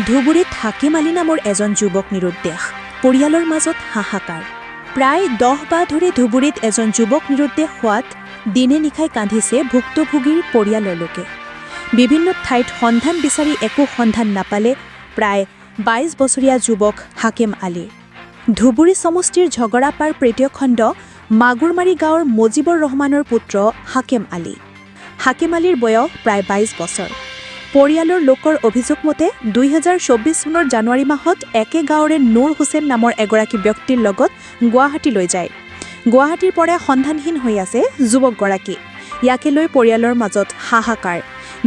ধুবুৰীত হাকিম আলী নামৰ এজন যুৱক নিৰুদ্দেশ, পৰিয়ালৰ মাজত হাহাকাৰ। প্ৰায় 10 মাহ ধৰি ধুবুৰীত এজন যুৱক নিৰুদ্দেশ হোৱাত দিনে নিশাই কান্দিছে ভুক্তভোগীৰ পৰিয়ালৰ লোকে। বিভিন্ন ঠাইত সন্ধান বিচাৰি একো সন্ধান নাপালে প্ৰায় 22 বছৰীয়া যুৱক হাকিম আলী। ধুবুৰী সমষ্টিৰ ঝগৰাপাৰ প্ৰেতীয়খণ্ড মাগুৰমাৰী গাঁৱৰ মজিবৰ ৰহমানৰ পুত্ৰ হাকিম আলী। হাকিম আলীৰ বয়স প্ৰায় 22 বছৰ। পৰিয়ালৰ লোকৰ অভিযোগ মতে 2024 চনৰ জানুৱাৰী মাহত একে গাঁৱৰে নুৰ হুছেইন নামৰ এগৰাকী ব্যক্তিৰ লগত গুৱাহাটীলৈ যায়। গুৱাহাটীৰ পৰা সন্ধানহীন হৈ আছে যুৱকগৰাকী। ইয়াকে লৈ পৰিয়ালৰ মাজত হাহাকাৰ।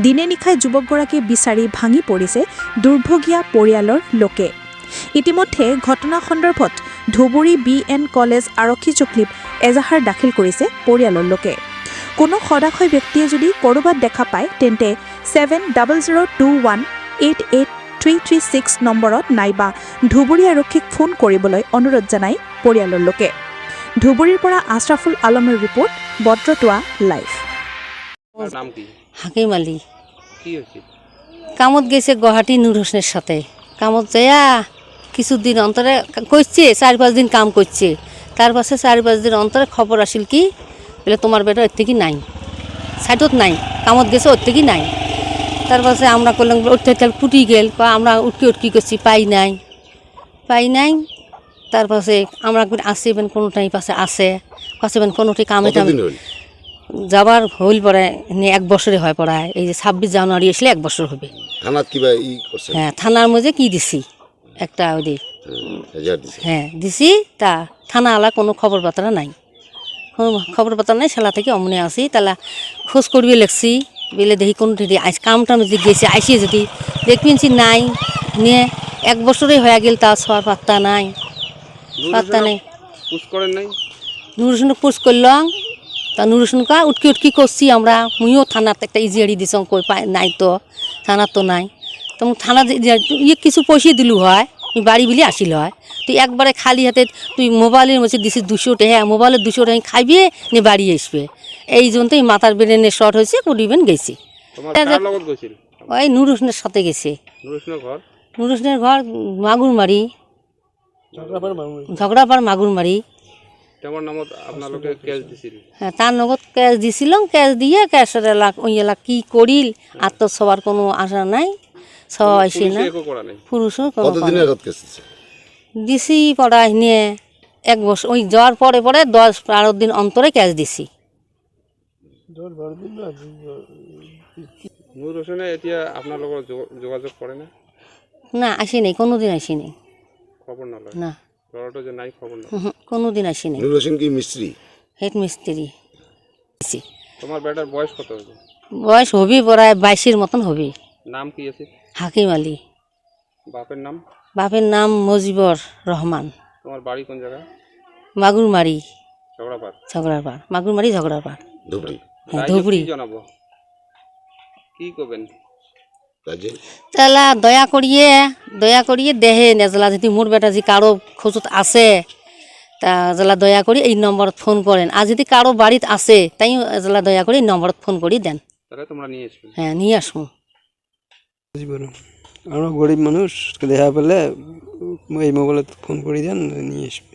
দিনে নিশাই যুৱকগৰাকী বিচাৰি ভাঙি পৰিছে দুৰ্ভগীয়া পৰিয়ালৰ লোকে। ইতিমধ্যে ঘটনা সন্দৰ্ভত ধুবুৰী BN কলেজ আৰক্ষী চকীত এজাহাৰ দাখিল কৰিছে পৰিয়ালৰ লোকে। কোনো সদাশয় ব্যক্তিয়ে যদি ক'ৰবাত দেখা পায় তেন্তে 7002188336 নম্বৰত নাইবা ধুবুৰী আৰক্ষীক ফোন কৰিবলৈ অনুৰোধ জনাই পৰিয়ালৰ লোকে। ধুবুৰীৰ পৰা আশৰাফুল আলমৰ ৰিপৰ্ট, বত্ৰতোৱা লাইভ। হাকিম আলী কামত গেছে গুৱাহাটী নুর হোসেনের সাথে। কামত যাইয়া কিছুদিন অন্তরে করছে, 4-5 দিন কাম করছে। তার পাশে 4-5 দিন অন্তরে খবর আসিল কি বলে তোমার বেটা ওর থেকে নাই, সাইডত নাই, কামত গেছে ওর থেকে নাই। তার পাশে আমরা করলাম উঠতে কুটি গেল, আমরা উটকি করছি, পাই নাই। তার পাশে আমরা আসিবেন কোনোটাই পাশে আসে কোনোটি কামে টামে যাবার হইল পড়ায় 1 বছরে হয় পড়ায়। এই যে 26 জানুয়ারি আসলে 1 বছর হবে। হ্যাঁ, থানার মধ্যে কি দিছি একটা ওই হ্যাঁ দিছি, তা থানাওয়ালা কোনো খবর পাতা নাই, শালা থেকে অমনে আসি তালা খোঁজ করবে লেখছি বেলে দেখি কোন আজ কামটা যদি গেছে আইসিয়ে যদি দেখবেন নাই নিয়ে 1 বছরে হয়ে গেল, তা সবার পাত্তা নাই। নুর হোসেনকে পুষ করলাম, তা নুর হোসেন কা উটকি করছি আমরা। মুইও থানার একটা ইজিয়াড়ি দিছ, কই পাই নাই তো থানার তো নাই। তো থানা ইয়ে কিছু পয়সা দিলু হয়, বাড়ি বিলি আসিল হয়। তুই একবারে খালি হাতে তুই মোবাইলের মধ্যে দিছিস 200 টাকা, মোবাইলের 200 টাকা খাইবে নিয়ে বাড়ি আসবে। এই জন্য তো মাথার ব্রেনে শর্ট হয়েছে, কুড়িবেন গেছি। ওই নুর হোসেনের সাথে গেছে। নুর হোসেনের ঘর মাগুরমারি, ঝগড়াপাড় মাগুরমারি। হ্যাঁ, তার নগদ ক্যাশ দিছিলাম। ক্যাশ দিয়ে ক্যাশের এলাক কি করিল আর তো সবার কোনো আশা নাই, সবাই আসে না। পুরুষও দিছি পড়ায় নিয়ে 1 বছর ওই যাওয়ার পরে 10-12 দিন অন্তরে ক্যাশ দিছি। না আসেনি, কোনোদিন আসেনি, না কোনোদিন আসেনি। হেড মিস্ত্রি। তোমার বেটার বয়স কত হবে? বয়স হবি প্রায় 22-এর মতন হবে। নাম কি আছে? হাকিম আলী। বাপের নাম? বাপের নাম মজিবর রহমান। তোমার বাড়ি কোন জায়গা? মাগুরমারি, ঝগড়াপাড়। মাগুরমারি ঝগড়াপাড়, ধুবুরি। হ্যাঁ ধুবুরি। জানাবো কি করবেন? তাহলে দয়া করিয়ে দেহে নেজলা যদি মোর বেটা যদি কারো খোঁজত আছে তা জেলা দয়া করি এই নম্বরত ফোন করেন। আর যদি কারো বাড়িতে আছে তাই জেলা দয়া করে এই নম্বরত ফোন করি দেন। হ্যাঁ, নিয়ে আসবো। আমরা গরিব মানুষ, দেখা পেলে এই মোবাইলে ফোন করে দেন, নিয়ে আসবো।